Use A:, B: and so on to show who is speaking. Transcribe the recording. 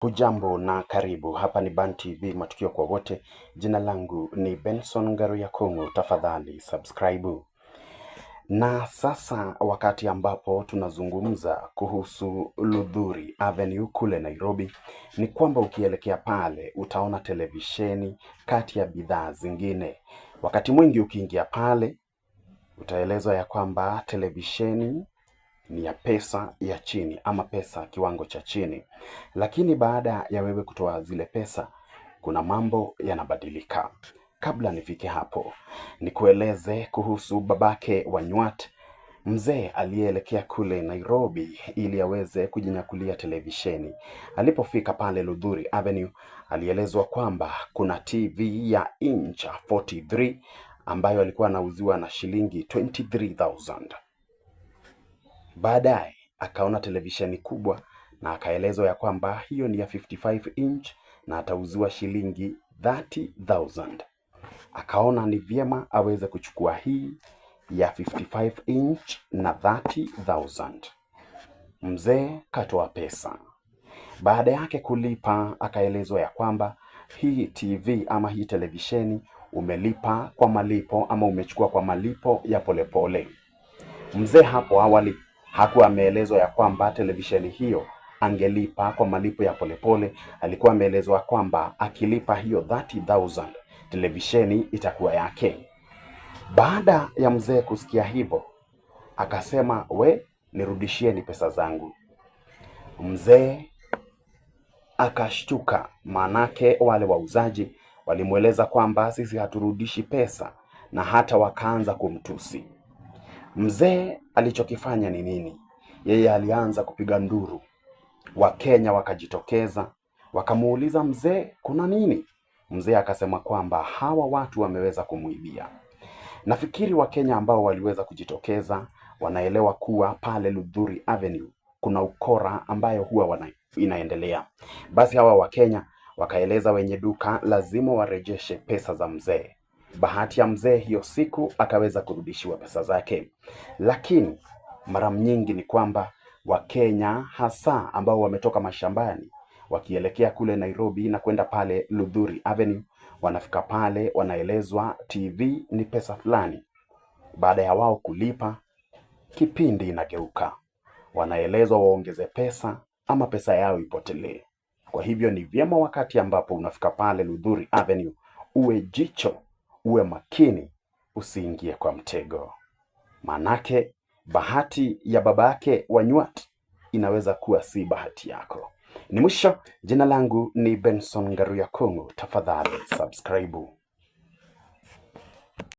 A: Hujambo na karibu, hapa ni Ban TV matukio kwa wote. Jina langu ni Benson Ngaruya Kung'u, tafadhali subscribe. Na sasa wakati ambapo tunazungumza kuhusu Ludhuri Avenue kule Nairobi, ni kwamba ukielekea pale utaona televisheni kati ya bidhaa zingine. Wakati mwingi ukiingia pale utaelezwa ya kwamba televisheni ni ya pesa ya chini ama pesa kiwango cha chini, lakini baada ya wewe kutoa zile pesa kuna mambo yanabadilika. Kabla nifike hapo, nikueleze kuhusu babake Wanyuat, mzee aliyeelekea kule Nairobi ili aweze kujinyakulia televisheni. Alipofika pale Ludhuri Avenue, alielezwa kwamba kuna TV ya inch 43 ambayo alikuwa anauziwa na shilingi 23,000. Baadaye akaona televisheni kubwa na akaelezwa ya kwamba hiyo ni ya 55 inch na atauziwa shilingi 30,000. Akaona ni vyema aweze kuchukua hii ya 55 inch na 30,000. Mzee katoa pesa. Baada yake kulipa, akaelezwa ya kwamba hii TV ama hii televisheni umelipa kwa malipo ama umechukua kwa malipo ya polepole. Mzee hapo awali hakuwa ameelezwa ya kwamba televisheni hiyo angelipa kwa malipo ya polepole. Alikuwa ameelezwa kwamba akilipa hiyo 30,000 televisheni itakuwa yake. Baada ya mzee kusikia hivyo, akasema nirudishieni pesa zangu. Mzee akashtuka, manake wale wauzaji walimueleza kwamba sisi haturudishi pesa, na hata wakaanza kumtusi. Mzee alichokifanya ni nini? Yeye alianza kupiga nduru. Wakenya wakajitokeza, wakamuuliza mzee kuna nini? Mzee akasema kwamba hawa watu wameweza kumuibia. Nafikiri Wakenya ambao waliweza kujitokeza wanaelewa kuwa pale Ludhuri Avenue kuna ukora ambayo huwa inaendelea. Basi hawa Wakenya wakaeleza wenye duka lazima warejeshe pesa za mzee. Bahati ya mzee hiyo siku akaweza kurudishiwa pesa zake. Lakini mara nyingi ni kwamba Wakenya hasa ambao wametoka mashambani wakielekea kule Nairobi na kwenda pale Ludhuri Avenue, wanafika pale wanaelezwa TV ni pesa fulani. Baada ya wao kulipa, kipindi inageuka. Wanaelezwa waongeze pesa ama pesa yao ipotelee. Kwa hivyo ni vyema wakati ambapo unafika pale Ludhuri Avenue uwe jicho, uwe makini, usiingie kwa mtego. Manake bahati ya babake Wanyuat inaweza kuwa si bahati yako. Ni mwisho. Jina langu ni Benson Ngaruya Kung'u, tafadhali subscribe.